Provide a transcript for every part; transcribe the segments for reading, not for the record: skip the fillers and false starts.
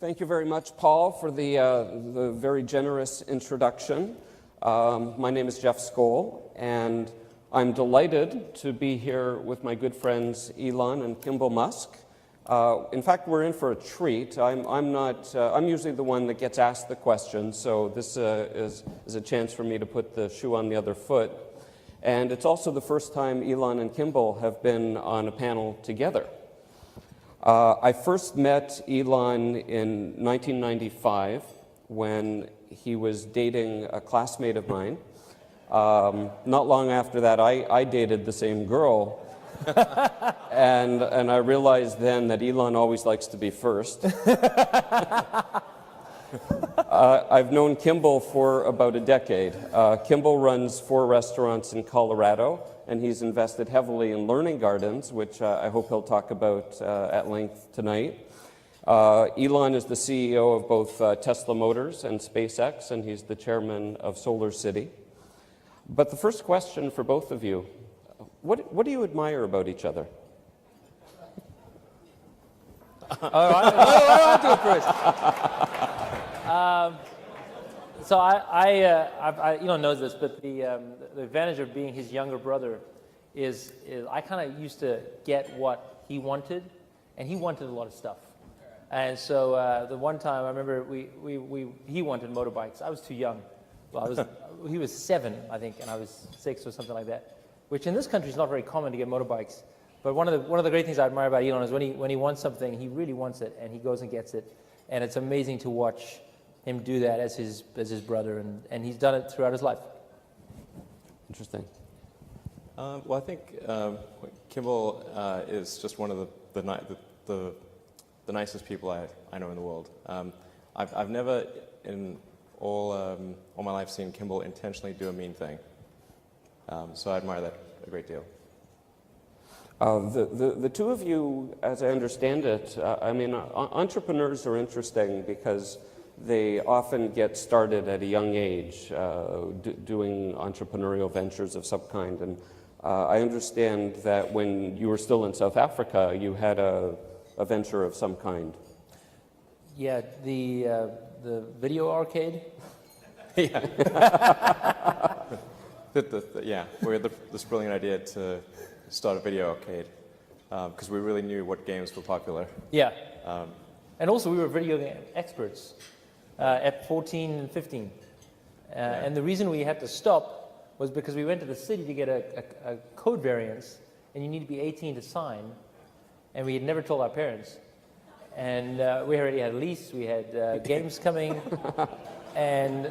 Thank you very much, Paul, for the very generous introduction. My name is Jeff Skoll, and I'm delighted to be here with my good friends Elon and Kimball Musk. In fact, we're in for a treat. I'm usually the one that gets asked the question, so this is a chance for me to put the shoe on the other foot. And it's also the first time Elon and Kimball have been on a panel together. I first met Elon in 1995 when he was dating a classmate of mine. Not long after that, I dated the same girl. and I realized then that Elon always likes to be first. I've known Kimball for about a decade. Kimball runs 4 restaurants in Colorado, and he's invested heavily in learning gardens, which I hope he'll talk about at length tonight. Elon is the CEO of both Tesla Motors and SpaceX, and he's the chairman of Solar City. But the first question for both of you, what do you admire about each other? I'll do it first. So Elon knows this, but the advantage of being his younger brother is I kind of used to get what he wanted, and he wanted a lot of stuff. And so the one time I remember he wanted motorbikes. I was too young. Well, he was 7, I think, and I was 6 or something like that, which in this country is not very common to get motorbikes. But one of the great things I admire about Elon is when he wants something, he really wants it, and he goes and gets it. And it's amazing to watch him do that as his brother, and he's done it throughout his life. Interesting. Well, I think Kimball is just one of the nicest people I know in the world. I've never in all my life seen Kimball intentionally do a mean thing. So I admire that a great deal. The two of you, as I understand it, entrepreneurs are interesting because they often get started at a young age doing entrepreneurial ventures of some kind. And I understand that when you were still in South Africa, you had a venture of some kind. Yeah, the video arcade. Yeah. Yeah, we had this brilliant idea to start a video arcade because we really knew what games were popular. Yeah. And also we were video game experts at 14 and 15. And the reason we had to stop was because we went to the city to get a code variance, and you need to be 18 to sign, and we had never told our parents. And we already had a lease, we had games coming, and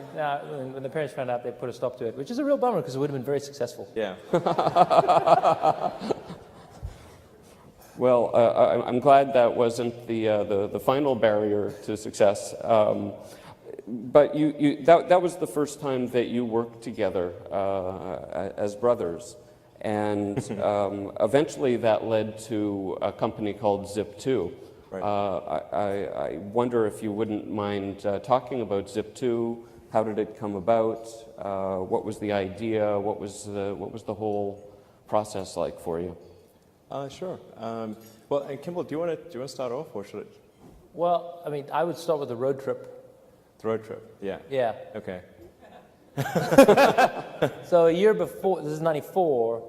when the parents found out, they put a stop to it, which is a real bummer because it would have been very successful. Yeah. Well, I'm glad that wasn't the final barrier to success. But that was the first time that you worked together as brothers. And eventually that led to a company called Zip2. Right. I wonder if you wouldn't mind talking about Zip2. How did it come about? What was the idea? What was the whole process like for you? Sure. Well, and Kimball, do you want to start off, or should it? Well, I would start with the road trip. The road trip. Yeah. Yeah. Okay. So a year before, this is '94.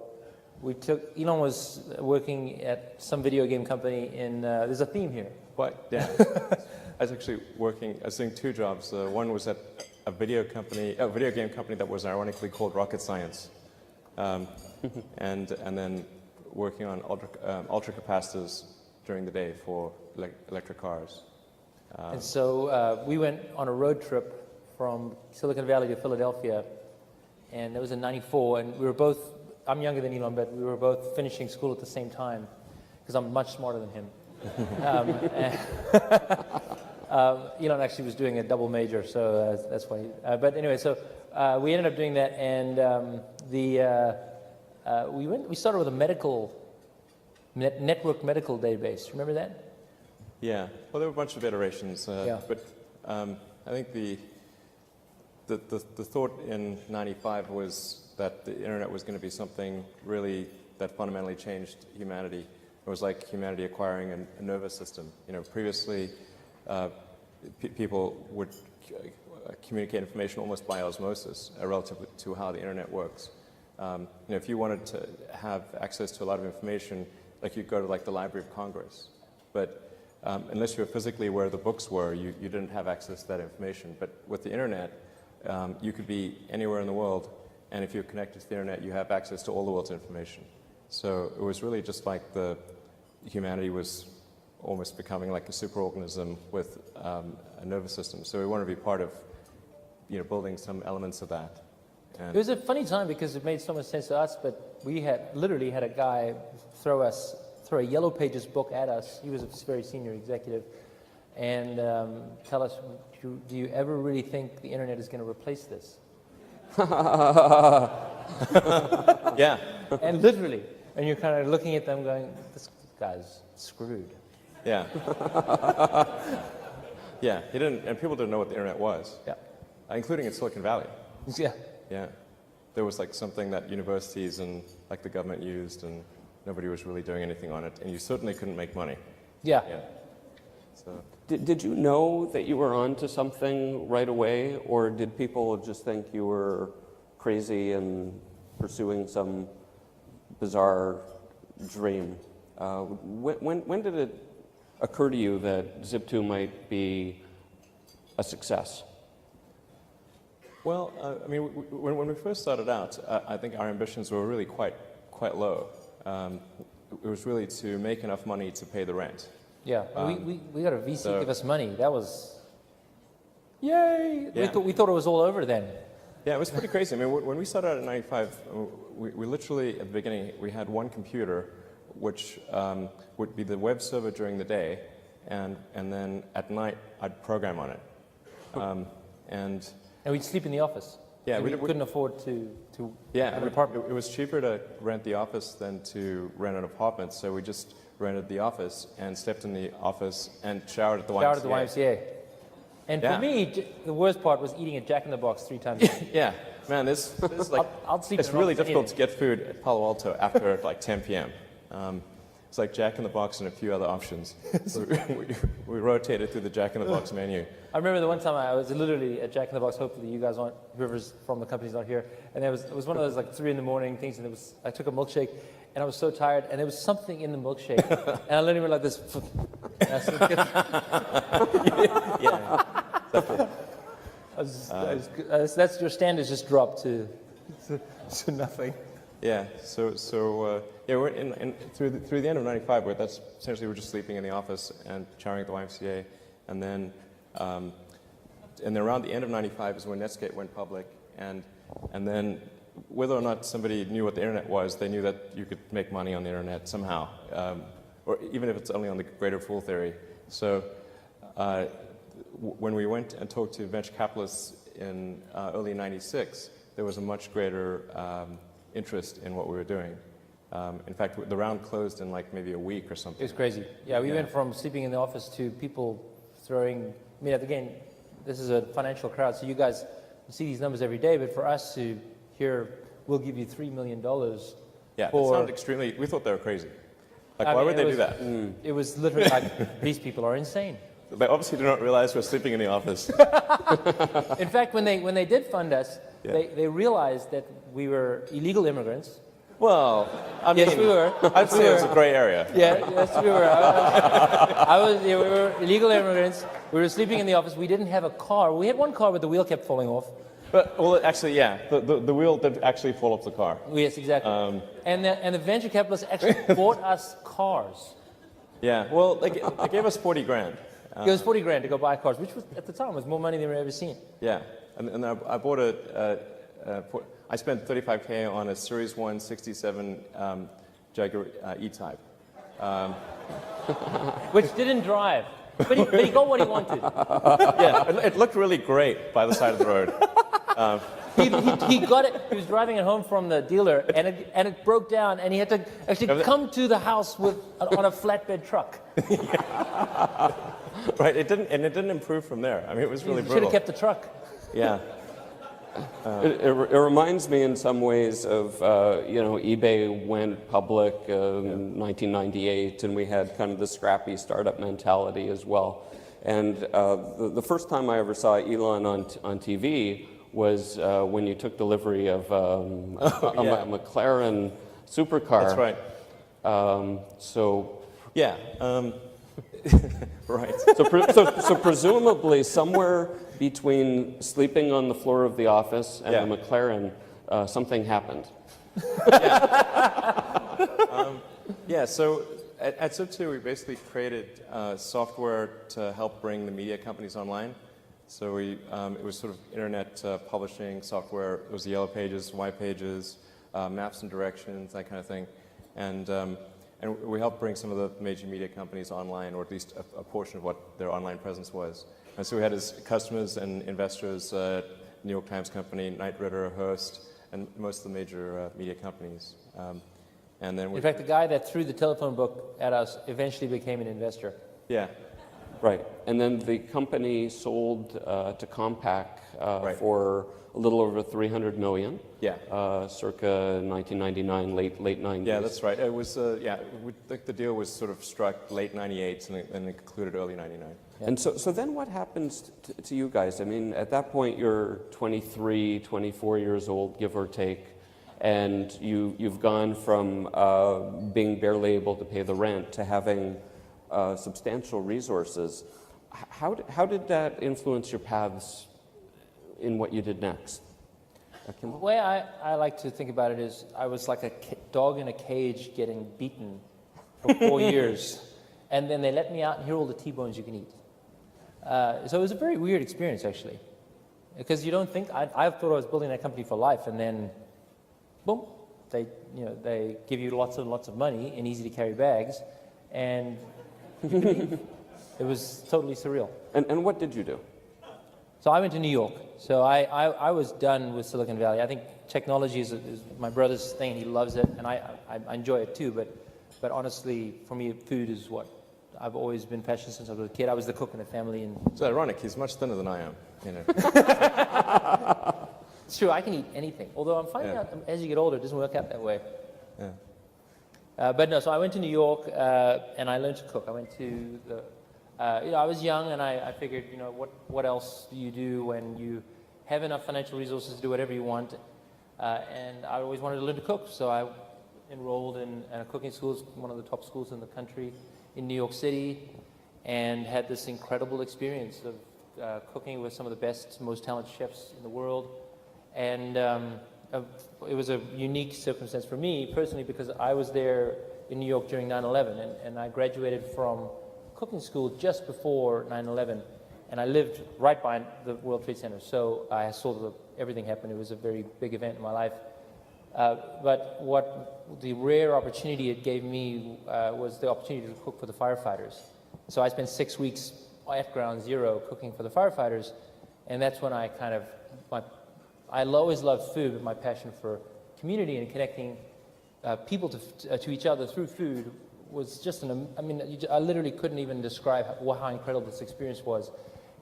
Elon was working at some video game company there's a theme here. What? Yeah. I was actually I was doing 2 jobs. One was at a video game company that was ironically called Rocket Science, and then working on ultra capacitors during the day for electric cars. And so we went on a road trip from Silicon Valley to Philadelphia, and it was in '94, and we were both. I'm younger than Elon, but we were both finishing school at the same time because I'm much smarter than him. Elon actually was doing a double major, so that's why. But anyway, so we ended up doing that, and we started with a network medical database. Remember that? Yeah. Well, there were a bunch of iterations, Yeah. But I think the thought in '95 was that the internet was going to be something really that fundamentally changed humanity. It was like humanity acquiring a nervous system. Previously people would communicate information almost by osmosis relative to how the internet works. If you wanted to have access to a lot of information, like you'd go to like the Library of Congress, but unless you were physically where the books were, you didn't have access to that information. But with the internet, you could be anywhere in the world, and if you're connected to the internet, you have access to all the world's information. So it was really just like humanity was almost becoming like a superorganism with a nervous system. So we wanted to be part of, building some elements of that. And It was a funny time because it made so much sense to us, but we literally had a guy throw a Yellow Pages book at us. He was a very senior executive, and tell us, do you ever really think the internet is going to replace this? yeah, And literally, and you're kind of looking at them going, this guy's screwed. yeah, yeah. He didn't, and people didn't know what the internet was, Yeah. Including in Silicon Valley. Yeah. Yeah, there was like something that universities and like the government used, and nobody was really doing anything on it, and you certainly couldn't make money. Yeah. Yeah. So Did you know that you were onto something right away, or did people just think you were crazy and pursuing some bizarre dream? When did it occur to you that Zip2 might be a success? Well, when we first started out, I think our ambitions were really quite low. It was really to make enough money to pay the rent. Yeah. We got a VC give us money. That was, yay! Yeah. We thought it was all over then. Yeah, it was pretty crazy. I mean, when we started out in '95, we literally, at the beginning, we had one computer, which would be the web server during the day, and then at night, I'd program on it. And we'd sleep in the office. Yeah, we couldn't afford to have an apartment. It was cheaper to rent the office than to rent an apartment, so we just rented the office and slept in the office and showered at the YMCA. Showered at the YMCA. And Yeah. for me, the worst part was eating a Jack in the Box 3 times a day. Yeah, man, this like I'll sleep it's in an really office difficult to anything. get food at Palo Alto after like 10 p.m. It's like Jack in the Box and a few other options. So we rotated through the Jack in the Box menu. I remember the one time I was literally at Jack in the Box. Hopefully you guys aren't, whoever's from the company's not here. And it was one of those like 3 in the morning things, and I took a milkshake, and I was so tired, and there was something in the milkshake, and I literally went like this. Yeah, That's your standards just dropped to nothing. yeah. So yeah, we're through the end of '95. Where that's essentially we're just sleeping in the office and showering at the YMCA, and then around the end of '95 is when Netscape went public, and then whether or not somebody knew what the internet was, they knew that you could make money on the internet somehow, or even if it's only on the greater fool theory. So when we went and talked to venture capitalists in early '96, there was a much greater interest in what we were doing. In fact, the round closed in like maybe a week or something. It was crazy. Yeah, we Yeah. went from sleeping in the office to people throwing. I mean, again, this is a financial crowd, so you guys see these numbers every day. But for us to hear, we'll give you $3 million. Yeah, for, it sounded extremely. We thought they were crazy. Like, I why mean, would they it do was- that? It was literally like, these people are insane. They obviously do not realize we're sleeping in the office. In fact, when they did fund us, Yeah. they realized that we were illegal immigrants. Well, I mean, Yes, we were. I'd say it was a gray area. Yeah, yes, we were. We were illegal immigrants. We were sleeping in the office. We didn't have a car. We had one car, but the wheel kept falling off. But well, actually, yeah, the wheel did actually fall off the car. Yes, exactly. And the venture capitalists actually bought us cars. Yeah, well, they gave us 40 grand. It was 40 grand to go buy cars, which was at the time was more money than we've ever seen. Yeah, and I bought I spent 35K on a Series 1 67 Jaguar E-Type. Which didn't drive. But he got what he wanted. Yeah, it looked really great by the side of the road. He got it. He was driving it home from the dealer, and it broke down, and he had to actually come to the house on a flatbed truck. Right, it didn't improve from there. I mean, it was really Should brutal. have kept the truck. Yeah. It reminds me in some ways of, eBay went public in 1998, and we had kind of the scrappy startup mentality as well. And the first time I ever saw Elon on TV was when you took delivery of a McLaren supercar. That's right. So Yeah. Right. So presumably somewhere between sleeping on the floor of the office and Yeah. the McLaren, something happened. Yeah, so at Zip2, we basically created software to help bring the media companies online. So it was sort of internet publishing software. It was the Yellow Pages, White Pages, maps and directions, that kind of thing. And we helped bring some of the major media companies online, or at least a portion of what their online presence was. And so we had as customers and investors New York Times Company, Knight Ridder, Hearst, and most of the major media companies. And then In fact, the guy that threw the telephone book at us eventually became an investor. yeah, Right. And then the company sold to Compaq Right. for a little over 300 million. yeah. Circa 1999, late 90s. Yeah, that's right. It was, the deal was sort of struck late 98 and it concluded early 99. And so then what happens to you guys? I mean, at that point, you're 23, 24 years old, give or take, and you've gone from being barely able to pay the rent to having substantial resources. How did that influence your paths in what you did next? The way I like to think about it is I was like a dog in a cage getting beaten for 4 years, and then they let me out and here are all the T-bones you can eat. So it was a very weird experience, actually, because you don't think, I thought I was building that company for life, and then, boom, they give you lots and lots of money in easy-to-carry bags, and it was totally surreal. And what did you do? So I went to New York. So I was done with Silicon Valley. I think technology is my brother's thing. He loves it, and I enjoy it too. But honestly, for me, food is what I've always been passionate since I was a kid. I was the cook in the family, and It's ironic. He's much thinner than I am. You know. it's true. I can eat anything. Although I'm finding out as you get older, it doesn't work out that way. Yeah. But no. So I went to New York and I learned to cook. I went to the. I was young, and I figured, what else do you do when you have enough financial resources to do whatever you want? And I always wanted to learn to cook, so I enrolled in a cooking school, one of the top schools in the country in New York City, and had this incredible experience of cooking with some of the best, most talented chefs in the world. And it was a unique circumstance for me personally, because I was there in New York during 9/11, and I graduated from cooking school just before 9/11, and I lived right by the World Trade Center, so I saw everything happen. It was a very big event in my life. But what the rare opportunity it gave me was the opportunity to cook for the firefighters. So I spent 6 weeks at Ground Zero cooking for the firefighters, and that's when I I always loved food, but my passion for community and connecting people to each other through food was just I literally couldn't even describe how incredible this experience was.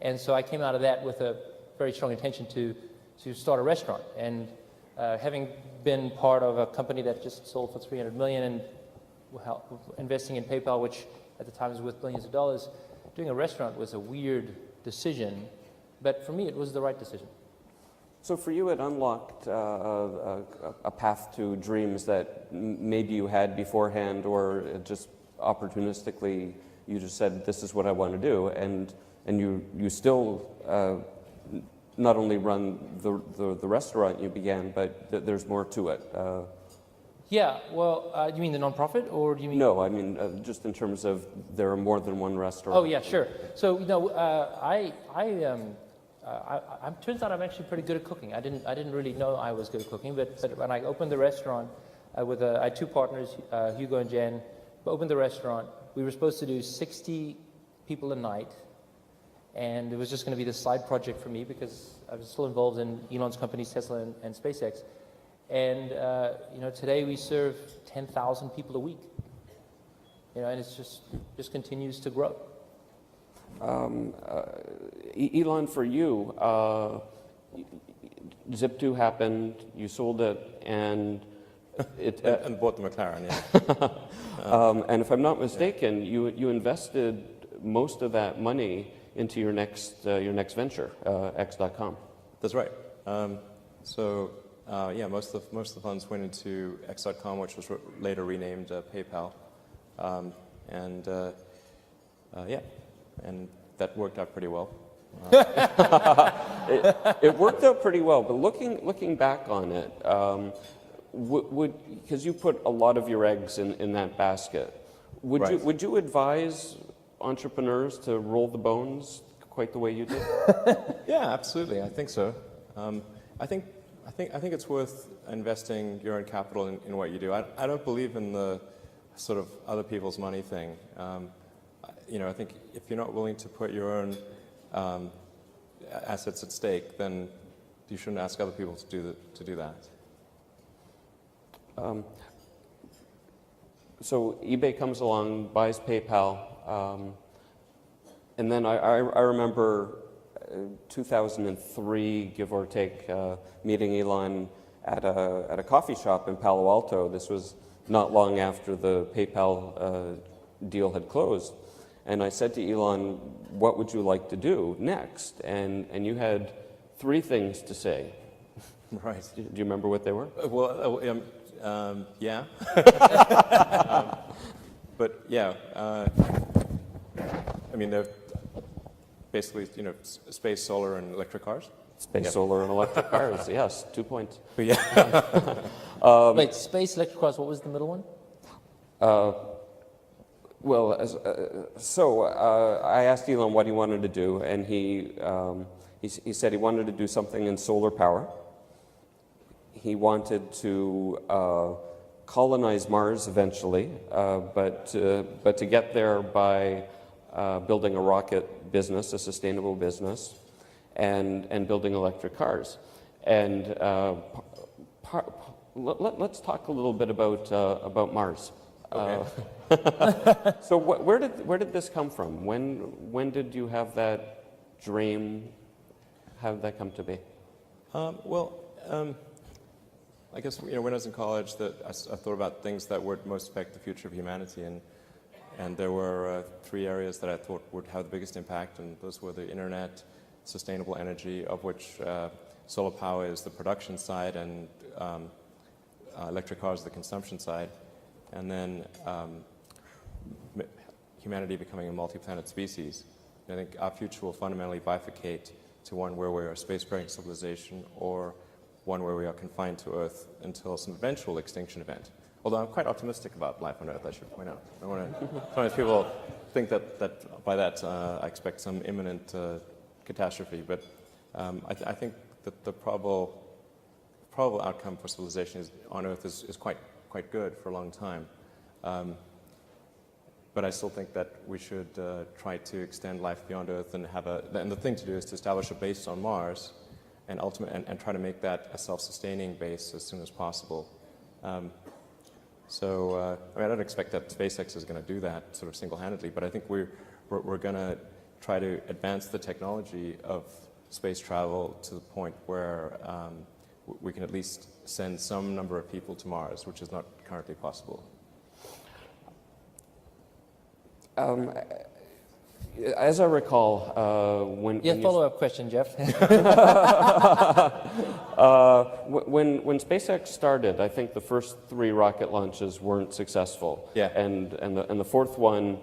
And so I came out of that with a very strong intention to start a restaurant. And having been part of a company that just sold for $300 million and investing in PayPal, which at the time was worth billions of dollars, doing a restaurant was a weird decision, but for me it was the right decision. So for you, it unlocked a path to dreams that maybe you had beforehand, or just opportunistically you just said, this is what I want to do, and you still not only run the restaurant you began, but there's more to it. Yeah, well, do you mean the nonprofit, or do you mean? No, I mean just in terms of there are more than one restaurant. Oh yeah, sure. So turns out I'm actually pretty good at cooking. I didn't really know I was good at cooking, but when I opened the restaurant I had two partners, Hugo and Jen, opened the restaurant. We were supposed to do 60 people a night, and it was just going to be this side project for me because I was still involved in Elon's companies, Tesla and SpaceX. And today we serve 10,000 people a week. And it's just continues to grow. Elon, for you, Zip2 happened, you sold it, and and bought the McLaren, yeah. and if I'm not mistaken, you invested most of that money into your next venture, X.com. That's right. Yeah, most of the funds went into X.com, which was later renamed PayPal, and that worked out pretty well. It worked out pretty well, but looking back on it, because you put a lot of your eggs in that basket, would you advise entrepreneurs to roll the bones quite the way you did? Yeah, absolutely. I think so. I think it's worth investing your own capital in what you do. I don't believe in the sort of other people's money thing. I think if you're not willing to put your own assets at stake, then you shouldn't ask other people to do that. So eBay comes along, buys PayPal, and then I remember 2003, give or take, meeting Elon at a coffee shop in Palo Alto. This was not long after the PayPal deal had closed. And I said to Elon, what would you like to do next? And you had 3 things to say. Right. Do you remember what they were? Yeah. But yeah, I mean, they're basically, space, solar, and electric cars. Space, solar, and electric cars. Yes, 2 points. But yeah. Wait, space, electric cars, what was the middle one? I asked Elon what he wanted to do, and he said he wanted to do something in solar power. He wanted to colonize Mars eventually, but to get there by building a rocket business, a sustainable business, and building electric cars. And let's talk a little bit about Mars. Okay. So where did this come from? When did you have that dream? How did that come to be? I guess when I was in college, I thought about things that would most affect the future of humanity, and there were 3 areas that I thought would have the biggest impact, and those were the internet, sustainable energy, of which solar power is the production side, and electric cars are the consumption side, and then humanity becoming a multi-planet species. And I think our future will fundamentally bifurcate to one where we are a space-faring civilization, or one where we are confined to Earth until some eventual extinction event. Although I'm quite optimistic about life on Earth, I should point out. Sometimes people think that by that I expect some imminent catastrophe, but I think that the probable outcome for civilization on Earth is quite good for a long time. But I still think that we should try to extend life beyond Earth and and the thing to do is to establish a base on Mars, and try to make that a self-sustaining base as soon as possible. I don't expect that SpaceX is going to do that sort of single-handedly, but I think we're going to try to advance the technology of space travel to the point where we can at least send some number of people to Mars, which is not currently possible. As I recall, follow-up question, Jeff. When SpaceX started, I think the first 3 rocket launches weren't successful. Yeah. And the 4th one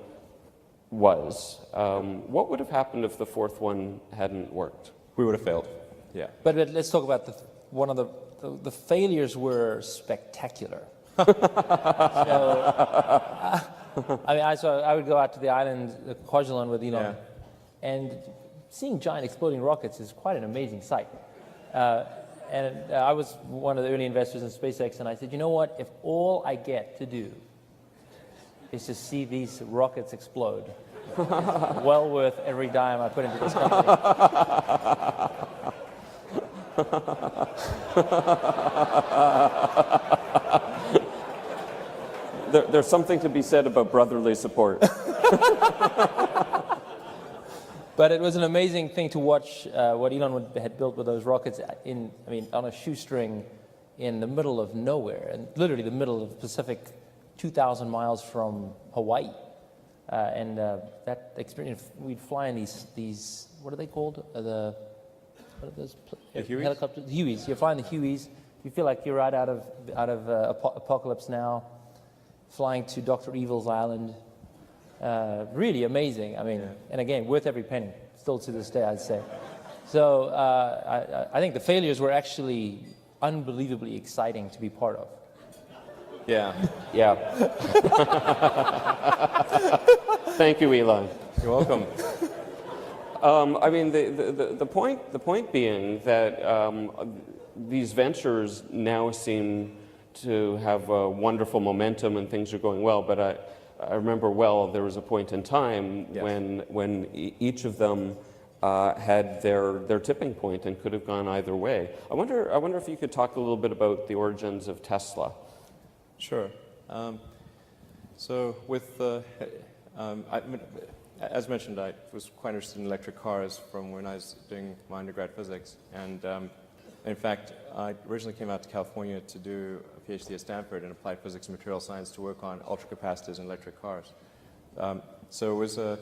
was. What would have happened if the 4th one hadn't worked? We would have failed. Yeah. But let's talk about one of the failures were spectacular. I would go out to the island, Kwajalein, with Elon, and seeing giant exploding rockets is quite an amazing sight. I was one of the early investors in SpaceX, and I said, you know what? If all I get to do is to see these rockets explode, it's well worth every dime I put into this company. There's something to be said about brotherly support. But it was an amazing thing to watch what Elon had built with those rockets on a shoestring in the middle of nowhere, and literally the middle of the Pacific, 2,000 miles from Hawaii. That experience, we'd fly in these what are they called? What are those The Hueys? helicopters? Hueys. You're flying the Hueys. You feel like you're right out of Apocalypse Now, flying to Dr. Evil's island. Really amazing. I mean, and again, worth every penny. Still to this day, I'd say. So I think the failures were actually unbelievably exciting to be part of. Yeah. Yeah. Thank you, Elon. You're welcome. I mean, the point being that these ventures now seem to have a wonderful momentum and things are going well. But I remember well there was a point in time when each of them had their tipping point and could have gone either way. I wonder if you could talk a little bit about the origins of Tesla. Sure. So with as mentioned, I was quite interested in electric cars from when I was doing my undergrad physics. And in fact, I originally came out to California to do a PhD at Stanford in applied physics and material science to work on ultracapacitors in electric cars. So it was a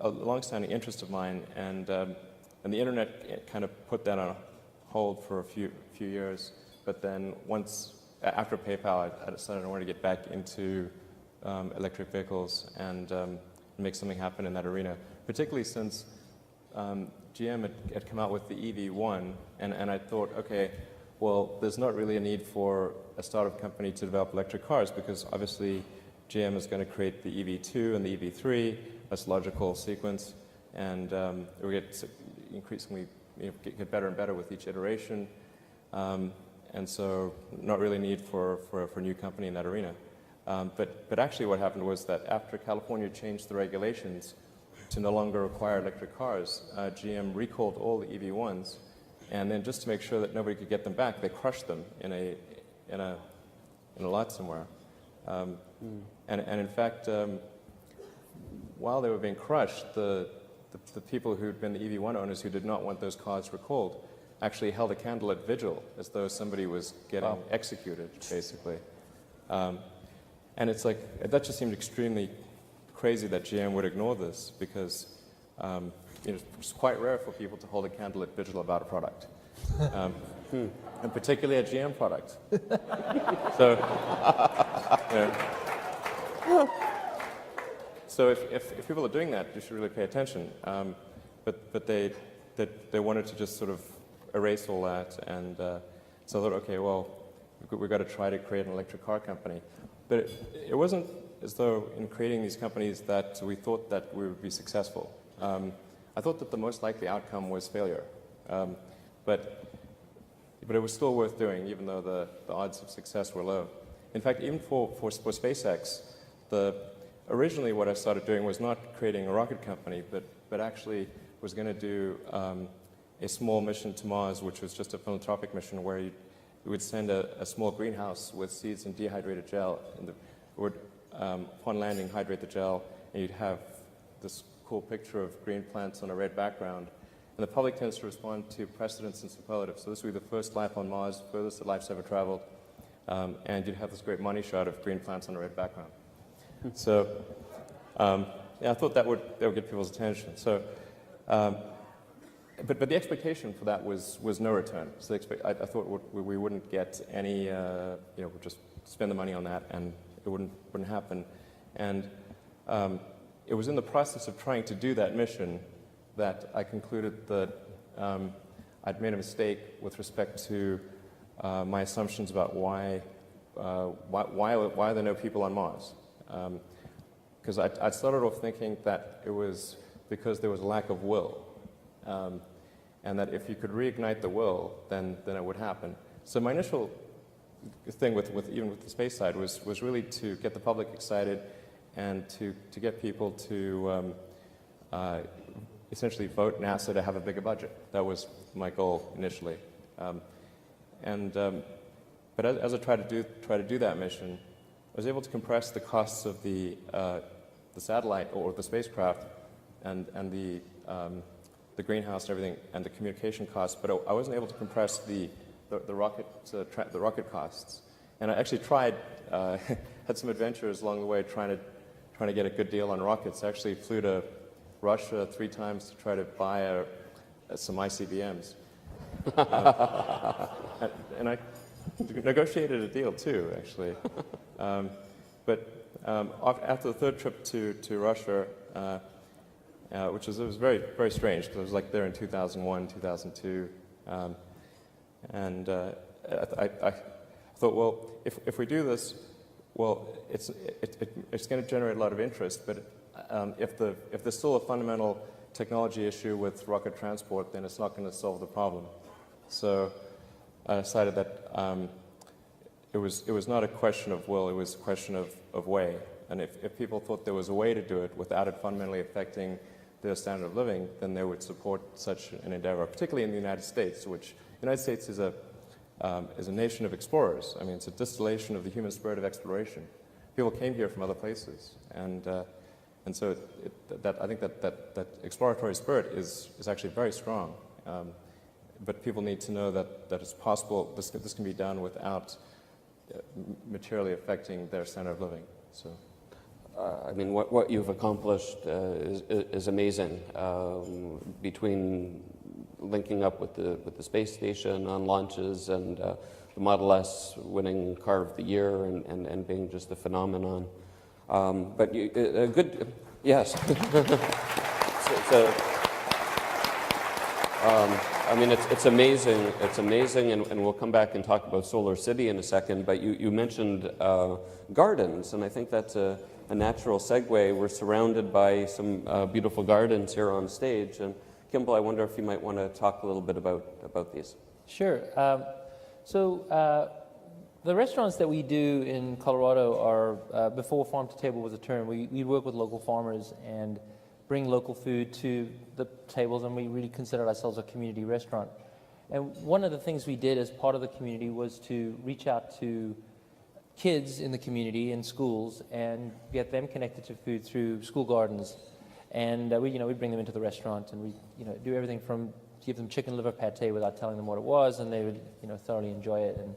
long-standing interest of mine, and the internet kind of put that on hold for a few years. But then after PayPal, I decided I wanted to get back into electric vehicles and make something happen in that arena, particularly since GM had come out with the EV1, and I thought, okay, well, there's not really a need for a startup company to develop electric cars because obviously GM is going to create the EV2 and the EV3. That's a logical sequence, and it will get increasingly get better and better with each iteration. And so not really need for a new company in that arena. But actually what happened was that after California changed the regulations to no longer require electric cars, GM recalled all the EV1s, and then just to make sure that nobody could get them back, they crushed them in a lot somewhere. And in fact, while they were being crushed, the people who'd been the EV1 owners who did not want those cars recalled actually held a candlelit vigil as though somebody was getting executed, basically. And it's like, that just seemed extremely crazy that GM would ignore this because it's quite rare for people to hold a candlelit vigil about a product. And particularly a GM product. So, so if people are doing that, you should really pay attention. But they wanted to just sort of erase all that, and so I thought, okay, well, we've got to try to create an electric car company. But it wasn't as though in creating these companies that we thought that we would be successful. I thought that the most likely outcome was failure. But it was still worth doing, even though the odds of success were low. In fact, even for SpaceX, originally what I started doing was not creating a rocket company, but actually was going to do a small mission to Mars, which was just a philanthropic mission where you would send a small greenhouse with seeds and dehydrated gel, and upon landing, hydrate the gel, and you'd have this cool picture of green plants on a red background. And the public tends to respond to precedents and superlatives. So this would be the first life on Mars, furthest that life's ever traveled, and you'd have this great money shot of green plants on a red background. So yeah, I thought that would get people's attention. So, but the expectation for that was no return. So I thought we wouldn't get any, we'd just spend the money on that and it wouldn't happen. And it was in the process of trying to do that mission that I concluded that I'd made a mistake with respect to my assumptions about why are there no people on Mars. Because I started off thinking that it was because there was a lack of will. And that if you could reignite the will, then it would happen. So my initial thing even with the space side was really to get the public excited and to get people to essentially vote NASA to have a bigger budget. That was my goal initially. But as I tried to do that mission, I was able to compress the costs of the satellite or the spacecraft and the greenhouse and everything and the communication costs, but I wasn't able to compress the rocket costs. And I actually tried, had some adventures along the way trying trying to get a good deal on rockets. I actually flew to Russia 3 times to try to buy some ICBMs. And I negotiated a deal too, actually. After the 3rd trip to Russia, it was very, very strange because I was like there in 2001, 2002, I thought, well, if we do this, well, it's going to generate a lot of interest, but if there's still a fundamental technology issue with rocket transport, then it's not going to solve the problem. So I decided that it was not a question of will, it was a question of way. And if people thought there was a way to do it without it fundamentally affecting their standard of living, then they would support such an endeavor, particularly in the United States, which the United States is a nation of explorers. I mean, it's a distillation of the human spirit of exploration. People came here from other places, and so I think that exploratory spirit is actually very strong. But people need to know that it's possible. This can be done without materially affecting their standard of living. So. I mean, what you've accomplished is amazing. Between linking up with the space station on launches and the Model S winning Car of the Year and being just a phenomenon. But a good, yes. I mean, it's amazing. It's amazing, and we'll come back and talk about Solar City in a second. But you mentioned gardens, and I think that's a natural segue. We're surrounded by some beautiful gardens here on stage, and Kimball, I wonder if you might want to talk a little bit about these. Sure. The restaurants that we do in Colorado are, before farm to table was a term, we work with local farmers and bring local food to the tables, and we really consider ourselves a community restaurant. And one of the things we did as part of the community was to reach out to kids in the community in schools and get them connected to food through school gardens. And we bring them into the restaurant, and we do everything from give them chicken liver pate without telling them what it was, and they would thoroughly enjoy it. And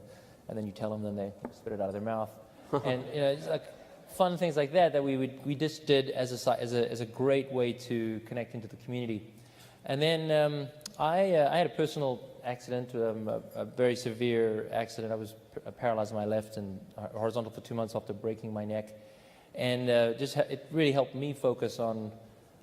then you tell them, then they spit it out of their mouth. And it's like fun things like that we just did as a great way to connect into the community. And then I had a personal accident, a very severe accident. I was paralyzed on my left and horizontal for 2 months after breaking my neck. And it really helped me focus on,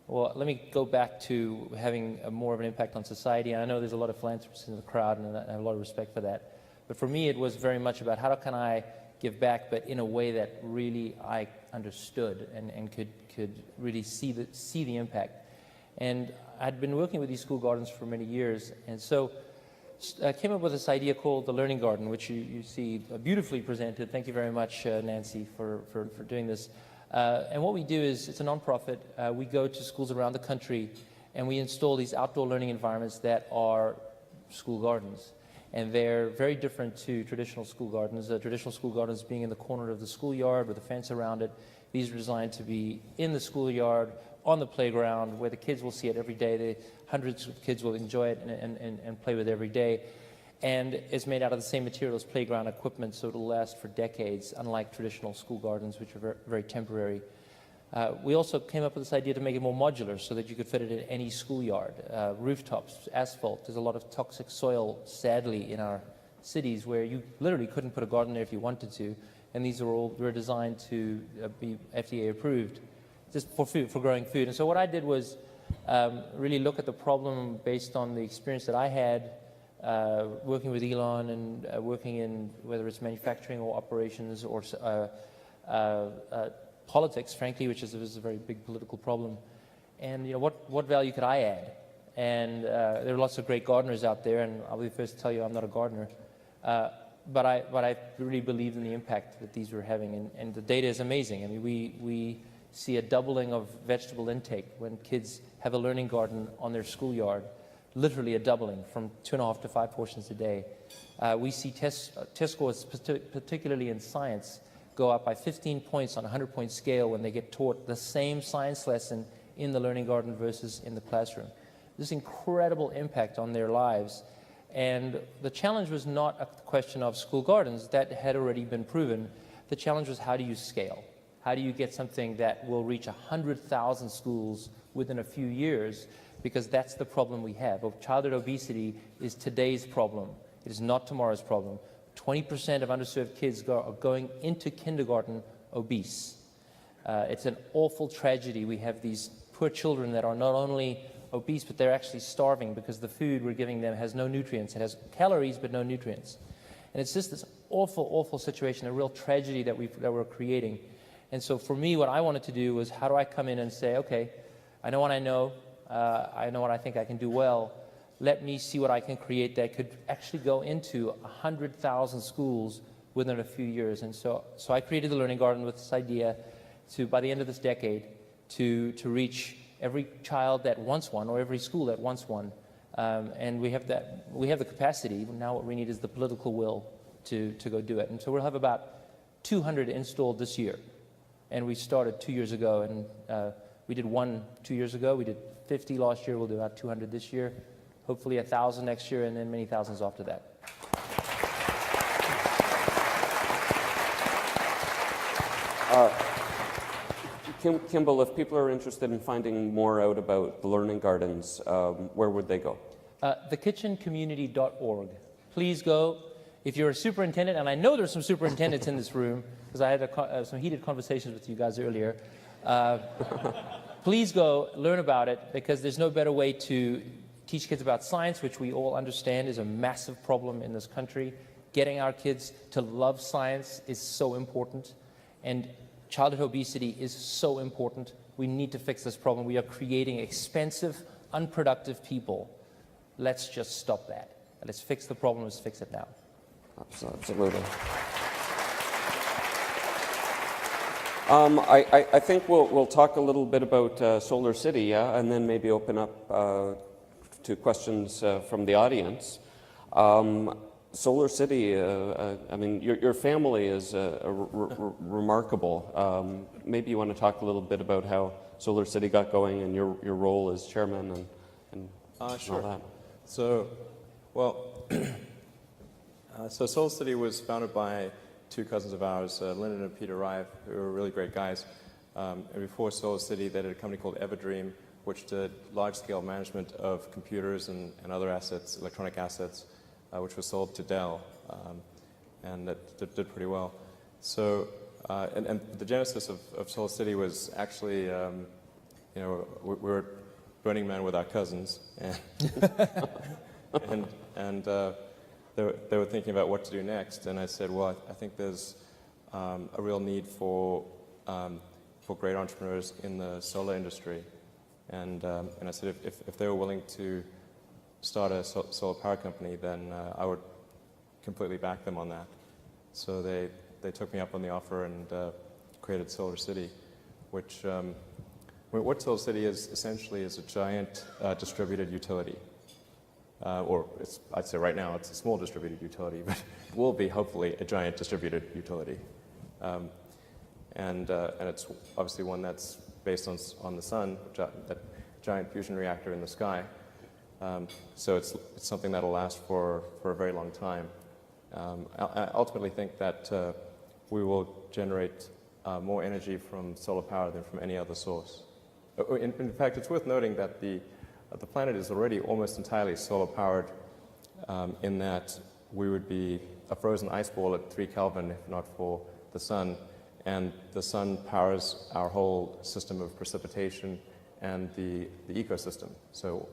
well, let me go back to having more of an impact on society. And I know there's a lot of philanthropists in the crowd, and I have a lot of respect for that. But for me, it was very much about how can I give back, but in a way that really I understood and could really see the impact. And I'd been working with these school gardens for many years, and so I came up with this idea called the Learning Garden, which you see beautifully presented. Thank you very much, Nancy, for doing this. And what we do is, it's a nonprofit. We go to schools around the country, and we install these outdoor learning environments that are school gardens. And they're very different to traditional school gardens. Traditional school gardens being in the corner of the schoolyard with a fence around it. These are designed to be in the schoolyard, on the playground, where the kids will see it every day. Hundreds of kids will enjoy it and play with it every day. And it's made out of the same material as playground equipment, so it'll last for decades, unlike traditional school gardens, which are very, very temporary. We also came up with this idea to make it more modular so that you could fit it in any schoolyard. Rooftops, asphalt. There's a lot of toxic soil, sadly, in our cities where you literally couldn't put a garden there if you wanted to. And these were designed to be FDA approved, just for food, for growing food. And so what I did was really look at the problem based on the experience that I had working with Elon and working in whether it's manufacturing or operations or politics, frankly, which is a very big political problem. And what value could I add? And there are lots of great gardeners out there, and I'll be the first to tell you I'm not a gardener. But I really believed in the impact that these were having, and the data is amazing. I mean, we see a doubling of vegetable intake when kids have a learning garden on their schoolyard, literally a doubling from 2.5 to 5 portions a day. We see test scores, particularly in science, go up by 15 points on a 100-point scale when they get taught the same science lesson in the learning garden versus in the classroom. This incredible impact on their lives. And the challenge was not a question of school gardens. That had already been proven. The challenge was, how do you scale? How do you get something that will reach 100,000 schools within a few years? Because that's the problem we have. Childhood obesity is today's problem. It is not tomorrow's problem. 20% of underserved kids are going into kindergarten obese. It's an awful tragedy. We have these poor children that are not only obese, but they're actually starving because the food we're giving them has no nutrients. It has calories, but no nutrients. And it's just this awful, awful situation, a real tragedy that we're creating. And so for me, what I wanted to do was, how do I come in and say, okay, I know what I know what I think I can do well. Let me see what I can create that could actually go into 100,000 schools within a few years. And so I created the Learning Garden with this idea to, by the end of this decade, to reach every child that wants one, or every school that wants one. And we have the capacity. Now what we need is the political will to go do it. And so we'll have about 200 installed this year. And we started 2 years ago, and we did one 2 years ago. We did 50 last year. We'll do about 200 this year. Hopefully 1,000 next year, and then many thousands after that. Kimball, if people are interested in finding more out about the Learning Gardens, where would they go? Thekitchencommunity.org. Please go. If you're a superintendent, and I know there's some superintendents in this room, because I had some heated conversations with you guys earlier, please go learn about it, because there's no better way to teach kids about science, which we all understand is a massive problem in this country. Getting our kids to love science is so important, and childhood obesity is so important. We need to fix this problem. We are creating expensive, unproductive people. Let's just stop that. Let's fix the problem. Let's fix it now. Absolutely. I think we'll talk a little bit about Solar City, yeah, and then maybe open up to questions from the audience. Solar City, I mean, your family is remarkable. Maybe you want to talk a little bit about how Solar City got going and your role as chairman and sure. all that. So, well, so Solar City was founded by two cousins of ours, Lyndon and Peter Rive, who are really great guys. And before Solar City, they did a company called Everdream, which did large-scale management of computers and other assets, electronic assets, which was sold to Dell, and that did pretty well. So, and the genesis of Solar City was actually, you know, we were Burning Man with our cousins, and they were thinking about what to do next, and I said, well, I think there's a real need for great entrepreneurs in the solar industry, and I said if they were willing to start a solar power company, then I would completely back them on that. So they took me up on the offer and created Solar City, which what Solar City is essentially is a giant distributed utility. Or I'd say right now it's a small distributed utility, but will be hopefully a giant distributed utility. And it's obviously one that's based on the sun, that giant fusion reactor in the sky. So it's something that'll last for a very long time. I ultimately think that we will generate more energy from solar power than from any other source. In fact, it's worth noting that the planet is already almost entirely solar powered, in that we would be a frozen ice ball at 3 Kelvin if not for the sun, and the sun powers our whole system of precipitation and the ecosystem. So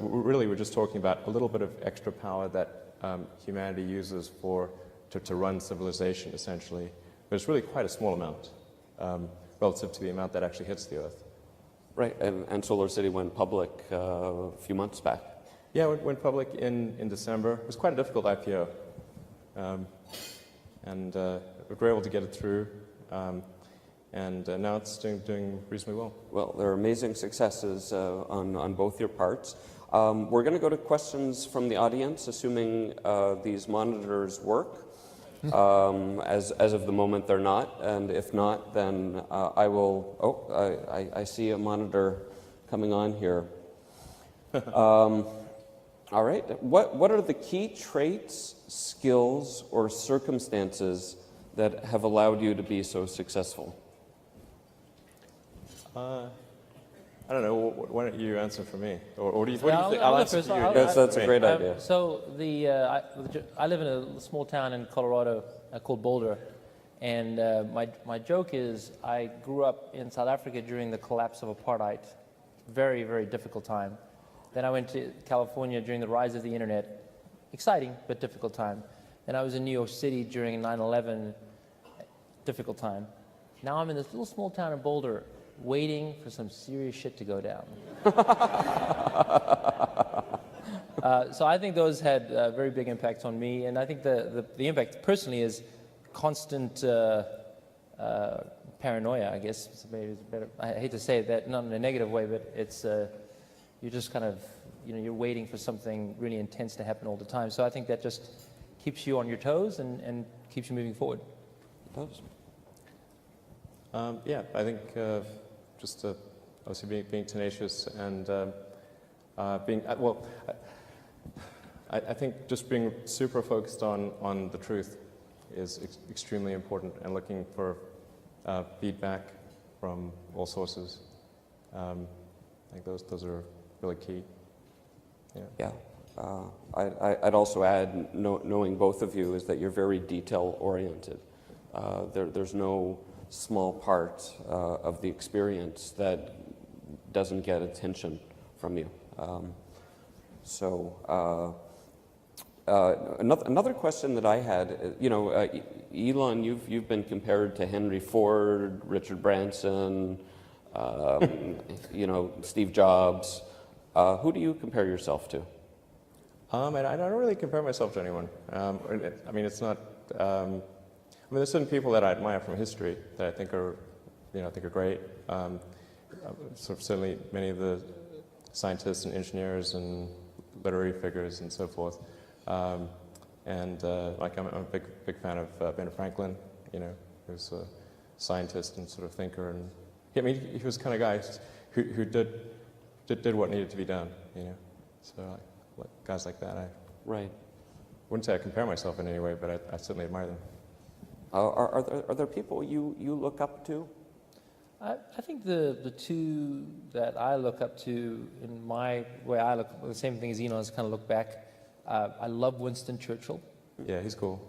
really we're just talking about a little bit of extra power that humanity uses to run civilization, essentially. But it's really quite a small amount relative to the amount that actually hits the Earth. Right, and Solar City went public a few months back. Yeah, it went public in December. It was quite a difficult IPO. And we were able to get it through. And now it's doing reasonably well. Well, there are amazing successes on both your parts. We're going to go to questions from the audience, assuming these monitors work. As of the moment, they're not, and if not, then I will. Oh, I see a monitor coming on here. All right. What are the key traits, skills, or circumstances that have allowed you to be so successful? I don't know. Why don't you answer for me, or do you? What Yeah, do you think? I'll go answer first. for you. I'll- you Yes, answer that's for a me. great idea. So I live in a small town in Colorado called Boulder, and my joke is I grew up in South Africa during the collapse of apartheid, very, very difficult time. Then I went to California during the rise of the internet, exciting but difficult time. Then I was in New York City during 9/11, difficult time. Now I'm in this little small town in Boulder, waiting for some serious shit to go down. So I think those had very big impacts on me, and I think the impact personally is constant paranoia, I guess. Maybe it's better. I hate to say that, not in a negative way, but it's you're just kind of, you're waiting for something really intense to happen all the time. So I think that just keeps you on your toes and keeps you moving forward. It does. Yeah, I think just obviously being tenacious and being well. I think just being super focused on the truth is extremely important, and looking for feedback from all sources. I think those are really key. Yeah. I'd also add, knowing both of you, is that you're very detail-oriented. There's no small part of the experience that doesn't get attention from you. Another question that I had, Elon, you've been compared to Henry Ford, Richard Branson, Steve Jobs. Who do you compare yourself to? And I don't really compare myself to anyone. I mean, it's not. There's certain people that I admire from history that I think are great. Certainly many of the scientists and engineers and literary figures and so forth. I'm a big fan of Ben Franklin. Who's a scientist and sort of thinker, and he was the kind of guy who did what needed to be done. So like guys like that, I Right. wouldn't say I compare myself in any way, but I certainly admire them. Are there people you look up to? I think the two that I look up to in my way, I look the same thing as Elon, is kind of look back. I love Winston Churchill. Yeah, he's cool.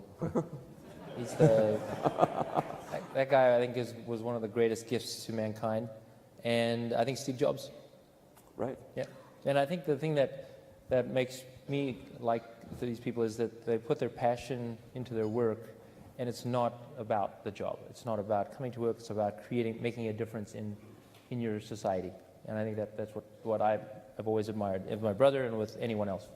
He's that guy, I think, was one of the greatest gifts to mankind. And I think Steve Jobs. Right. Yeah. And I think the thing that makes me like these people is that they put their passion into their work, and it's not about the job. It's not about coming to work. It's about making a difference in your society. And I think that's what I've always admired with my brother and with anyone else.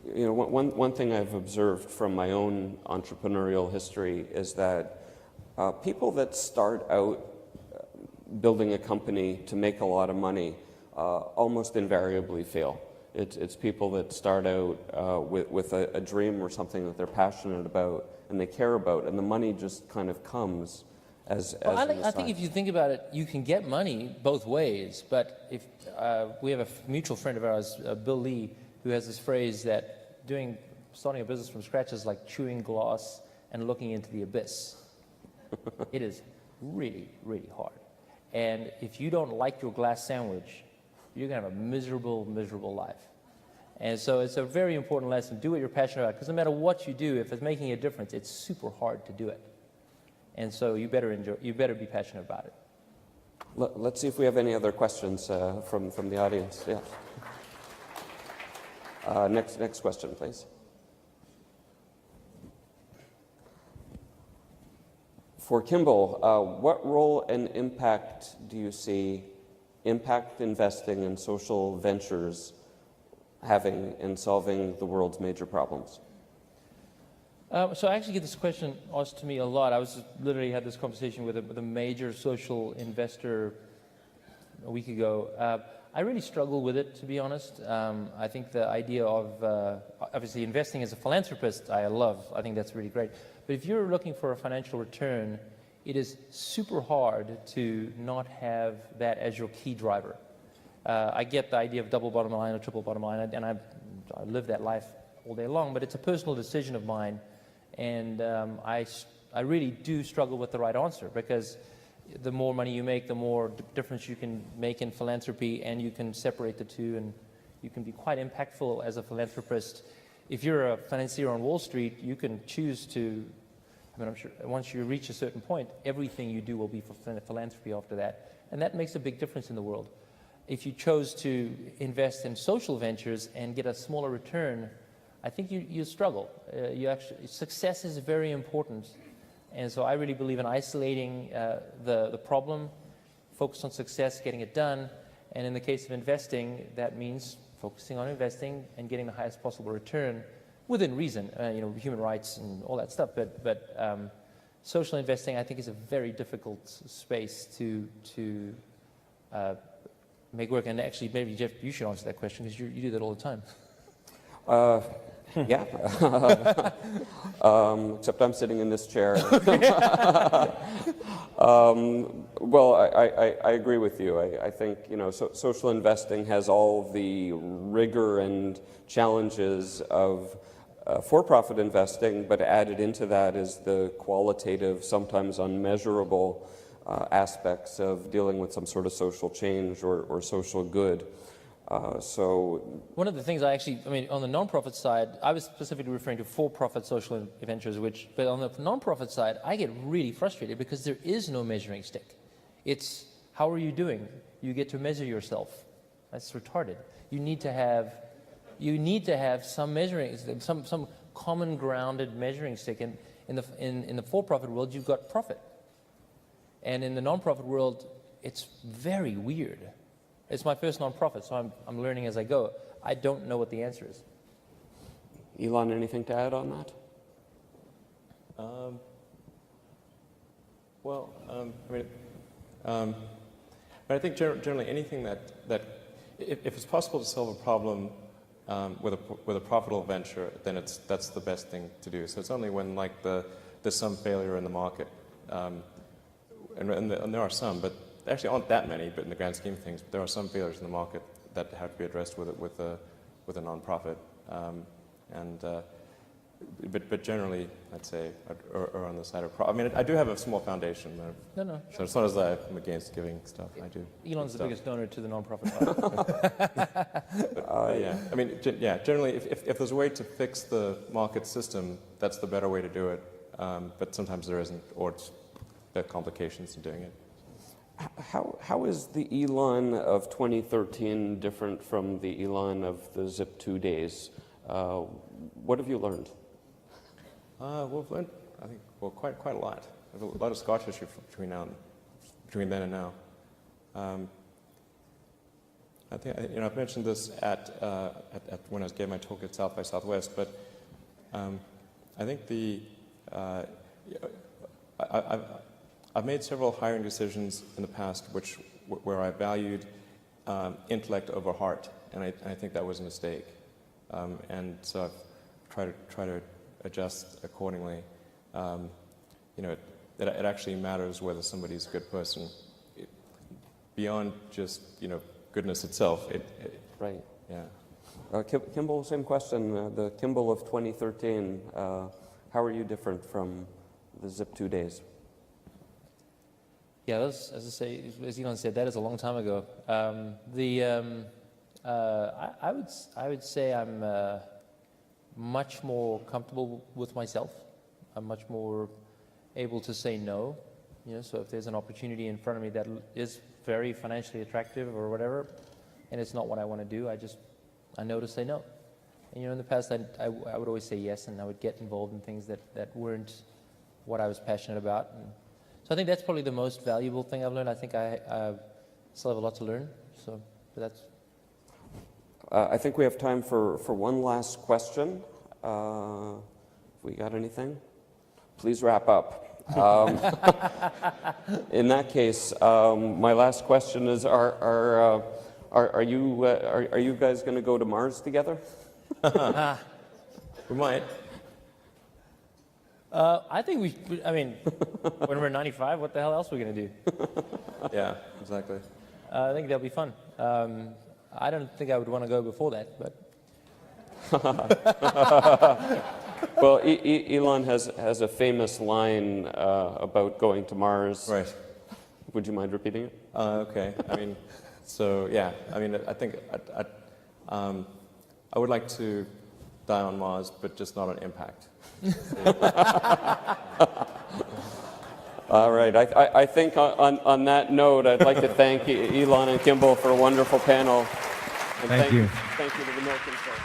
One thing I've observed from my own entrepreneurial history is that people that start out building a company to make a lot of money almost invariably fail. It's people that start out with a dream or something that they're passionate about and they care about, and the money just kind of comes as I think if you think about it, you can get money both ways. But if we have a mutual friend of ours, Bill Lee, who has this phrase that starting a business from scratch is like chewing glass and looking into the abyss. It is really, really hard. And if you don't like your glass sandwich, you're going to have a miserable, miserable life. And so it's a very important lesson. Do what you're passionate about, because no matter what you do, if it's making a difference, it's super hard to do it. And so you better be passionate about it. Let's see if we have any other questions from the audience. Yeah. Next question, please. For Kimball, what role and impact do you see impact investing and social ventures having in solving the world's major problems? So I actually get this question asked to me a lot. I literally had this conversation with a major social investor a week ago. I really struggle with it, to be honest. I think the idea of, obviously, investing as a philanthropist, I love. I think that's really great. But if you're looking for a financial return, it is super hard to not have that as your key driver. I get the idea of double bottom line or triple bottom line, and I live that life all day long, but it's a personal decision of mine. And I I really do struggle with the right answer, because the more money you make, the more difference you can make in philanthropy, and you can separate the two, and you can be quite impactful as a philanthropist. If you're a financier on Wall Street, you can choose to, I mean, I'm sure once you reach a certain point, everything you do will be for philanthropy after that, and that makes a big difference in the world. If you chose to invest in social ventures and get a smaller return, I think you struggle. Success is very important. And so I really believe in isolating the problem, focus on success, getting it done. And in the case of investing, that means focusing on investing and getting the highest possible return within reason, human rights and all that stuff. But social investing, I think, is a very difficult space to make work. And actually, maybe, Jeff, you should answer that question, because you do that all the time. Yeah, except I'm sitting in this chair. Well, I agree with you. I think social investing has all the rigor and challenges of for-profit investing, but added into that is the qualitative, sometimes unmeasurable aspects of dealing with some sort of social change or social good. So one of the things on the nonprofit side, I was specifically referring to for-profit social ventures, but on the nonprofit side, I get really frustrated because there is no measuring stick. It's, how are you doing? You get to measure yourself. That's retarded. You need to have some measuring, some common grounded measuring stick. And in the for-profit world, you've got profit. And in the nonprofit world, it's very weird. It's my first nonprofit, so I'm learning as I go. I don't know what the answer is. Elon, anything to add on that? But I think generally anything that if it's possible to solve a problem with a profitable venture, then that's the best thing to do. So it's only when there's some failure in the market, and there are some, but there actually aren't that many, but in the grand scheme of things, there are some failures in the market that have to be addressed with a nonprofit. But generally, I'd say, or on the side of I do have a small foundation. No. So it's not as though I'm against giving stuff. I do. Elon's the biggest donor to the nonprofit. Generally, if there's a way to fix the market system, that's the better way to do it. But sometimes there isn't, or there are complications to doing it. How is the Elon of 2013 different from the Elon of the Zip2 days? What have you learned? We've learned, I think, quite a lot. There's a lot of Scotch history between then and now. I think I've mentioned this at when I gave my talk at South by Southwest, but I think I've made several hiring decisions in the past where I valued intellect over heart, and I think that was a mistake. And so I've tried to adjust accordingly. It actually matters whether somebody's a good person beyond just goodness itself. Right. Yeah. Kimball, same question. The Kimball of 2013. How are you different from the Zip2 days? Yeah, as Elon said, that is a long time ago. I would say I'm much more comfortable with myself. I'm much more able to say no. So if there's an opportunity in front of me that is very financially attractive or whatever, and it's not what I want to do, I know to say no. And in the past, I would always say yes, and I would get involved in things that weren't what I was passionate about. So I think that's probably the most valuable thing I've learned. I think I still have a lot to learn. But that's. I think we have time for one last question. If we got anything, please wrap up. In that case, my last question is: Are you guys going to go to Mars together? We might. I think when we're 95, what the hell else are we going to do? Yeah, exactly. I think that'll be fun. I don't think I would want to go before that, but. Well, Elon has a famous line about going to Mars. Right. Would you mind repeating it? Okay. I mean, so yeah. I mean, I think I would like to die on Mars, but just not on impact. All right. I think on that note, I'd like to thank Elon and Kimball for a wonderful panel. And Thank you. Thank you to the Milken folks.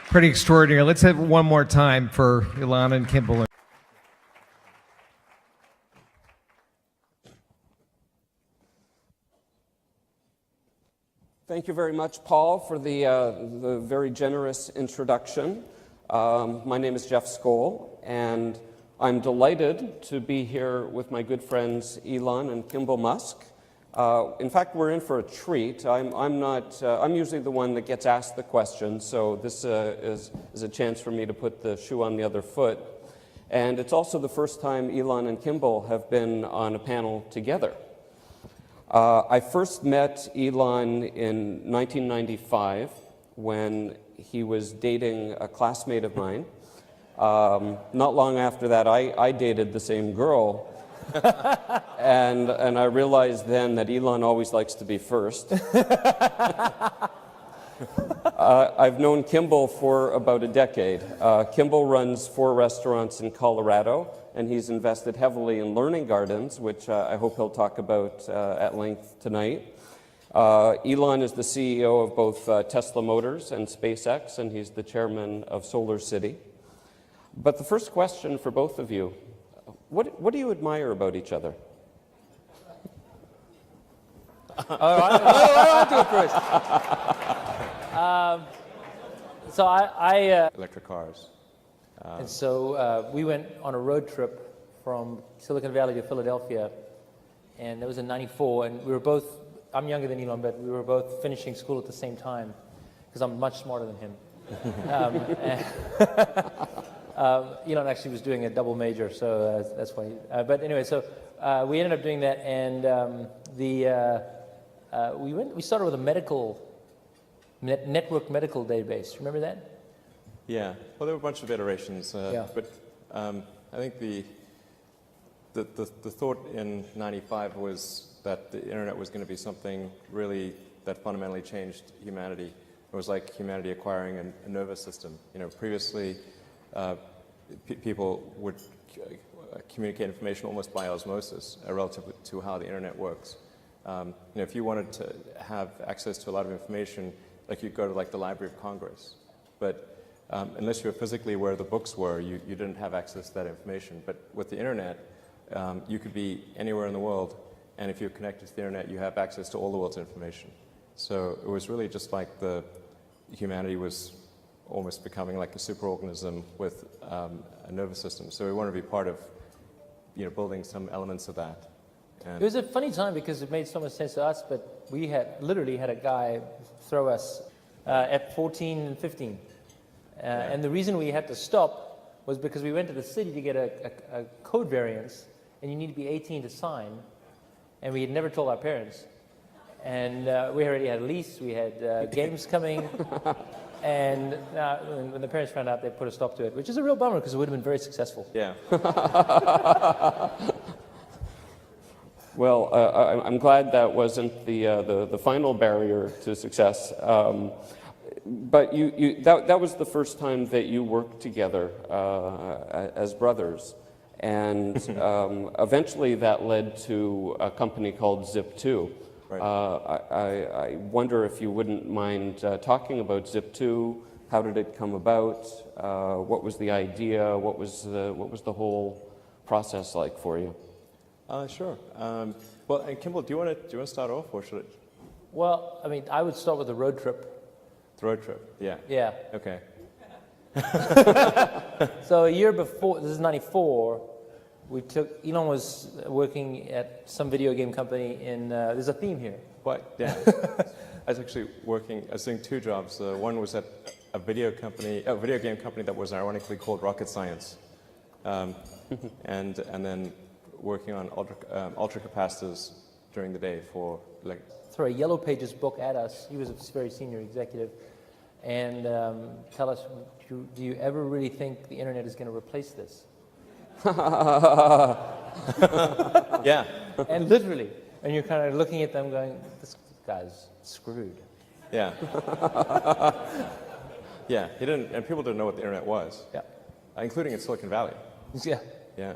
Pretty extraordinary. Let's have it one more time for Elon and Kimball. Thank you very much, Paul, for the very generous introduction. My name is Jeff Skoll, and I'm delighted to be here with my good friends Elon and Kimball Musk. In fact, we're in for a treat. I'm usually the one that gets asked the question, so this is a chance for me to put the shoe on the other foot. And it's also the first time Elon and Kimball have been on a panel together. I first met Elon in 1995 when he was dating a classmate of mine. Not long after that, I dated the same girl. and I realized then that Elon always likes to be first. I've known Kimball for about a decade. Kimball runs 4 restaurants in Colorado, and he's invested heavily in learning gardens, which I hope he'll talk about at length tonight. Elon is the CEO of both Tesla Motors and SpaceX, and he's the chairman of Solar City. But the first question for both of you, what do you admire about each other? All right, I'll do it first. So Electric cars. and so we went on a road trip from Silicon Valley to Philadelphia, and that was in '94. And we were both, I'm younger than Elon, but we were both finishing school at the same time because I'm much smarter than him. Elon actually was doing a double major, so that's why. But anyway, so we ended up doing that, and we started with a network medical database. Remember that? Yeah. Well, there were a bunch of iterations, Yeah. but I think the thought in '95 was that the internet was going to be something really that fundamentally changed humanity. It was like humanity acquiring a nervous system. You know, previously people would communicate information almost by osmosis relative to how the internet works. You know, if you wanted to have access to a lot of information, like you'd go to like the Library of Congress, but unless you were physically where the books were, you didn't have access to that information. But with the internet, you could be anywhere in the world, and if you're connected to the internet, you have access to all the world's information. So it was really just like humanity was almost becoming like a superorganism with a nervous system. So we want to be part of, you know, building some elements of that. It was a funny time because it made so much sense to us, but we literally had a guy throw us at 14 and 15. And the reason we had to stop was because we went to the city to get a code variance, and you need to be 18 to sign, and we had never told our parents. And we already had a lease, we had games coming, and when the parents found out, they put a stop to it, which is a real bummer because it would have been very successful. Yeah. Well, I'm glad that wasn't the final barrier to success. But that was the first time that you worked together as brothers. And eventually that led to a company called Zip2. Right. I wonder if you wouldn't mind talking about Zip2. How did it come about? What was the idea? What was the whole process like for you? Sure. Well, and Kimball, do you want to start off, or should it? Well, I mean, I would start with the road trip. The road trip. Yeah. Yeah. Okay. So a year before, this is '94, Elon was working at some video game company there's a theme here. What? Yeah. I was actually working, I was doing 2 jobs. One was at a video game company that was ironically called Rocket Science. And then working on ultra capacitors during the day for like... Throw a Yellow Pages book at us. He was a very senior executive. and tell us, do you ever really think the internet is going to replace this? Yeah, And literally, and you're kind of looking at them going, this guy's screwed. yeah. Yeah, he didn't, and people didn't know what the internet was, Yeah. Including in Silicon Valley. Yeah. Yeah,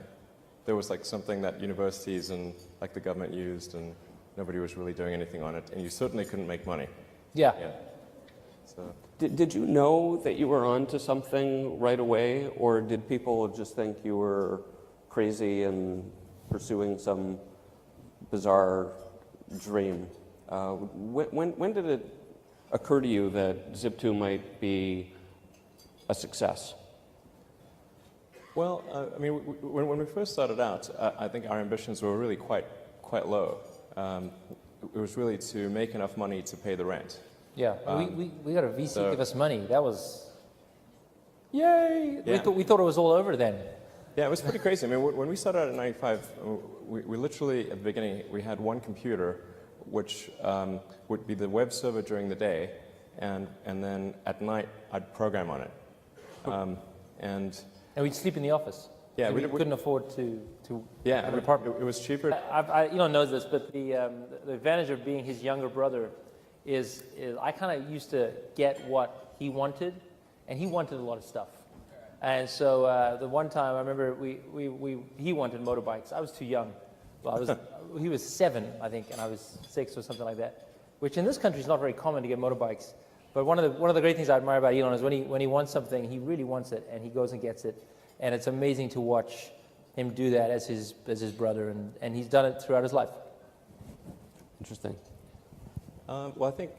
there was like something that universities and like the government used, and nobody was really doing anything on it, and you certainly couldn't make money. Yeah. Yeah. So Did you know that you were onto something right away, or did people just think you were crazy and pursuing some bizarre dream? When did it occur to you that Zip2 might be a success? Well, I mean, when we first started out, I think our ambitions were really quite low. It was really to make enough money to pay the rent. Yeah. We got a VC so- give us money. That was, yay! Yeah. We thought it was all over then. Yeah, it was pretty crazy. I mean, when we started out in '95, we literally, at the beginning, we had one computer, which would be the web server during the day, and then at night, I'd program on it. And And we'd sleep in the office. Yeah, we we- couldn't afford to yeah, have an apartment. it was cheaper. Elon knows this, but the advantage of being his younger brother is I kind of used to get what he wanted, and he wanted a lot of stuff. And so the one time I remember he wanted motorbikes. I was too young. Well, he was 7, I think, and I was 6 or something like that. Which in this country is not very common to get motorbikes. But one of the great things I admire about Elon is when he wants something, he really wants it, and he goes and gets it. And it's amazing to watch him do that as his brother, and he's done it throughout his life. Interesting. Well, I think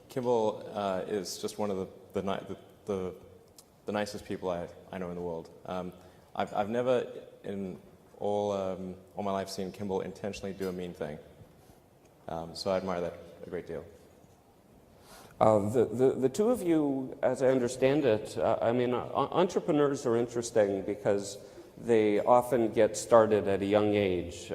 Kimball is just one of the nicest people I know in the world. I've never in all my life seen Kimball intentionally do a mean thing. So I admire that a great deal. The two of you, as I understand it, I mean, entrepreneurs are interesting because they often get started at a young age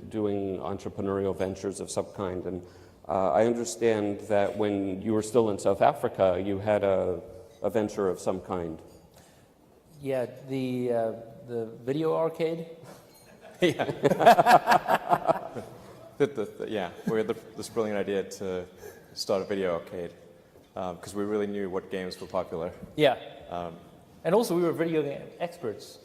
doing entrepreneurial ventures of some kind. And I understand that when you were still in South Africa, you had a venture of some kind. Yeah, the video arcade. Yeah. Yeah, we had this brilliant idea to start a video arcade because we really knew what games were popular. Yeah. And also we were video game experts.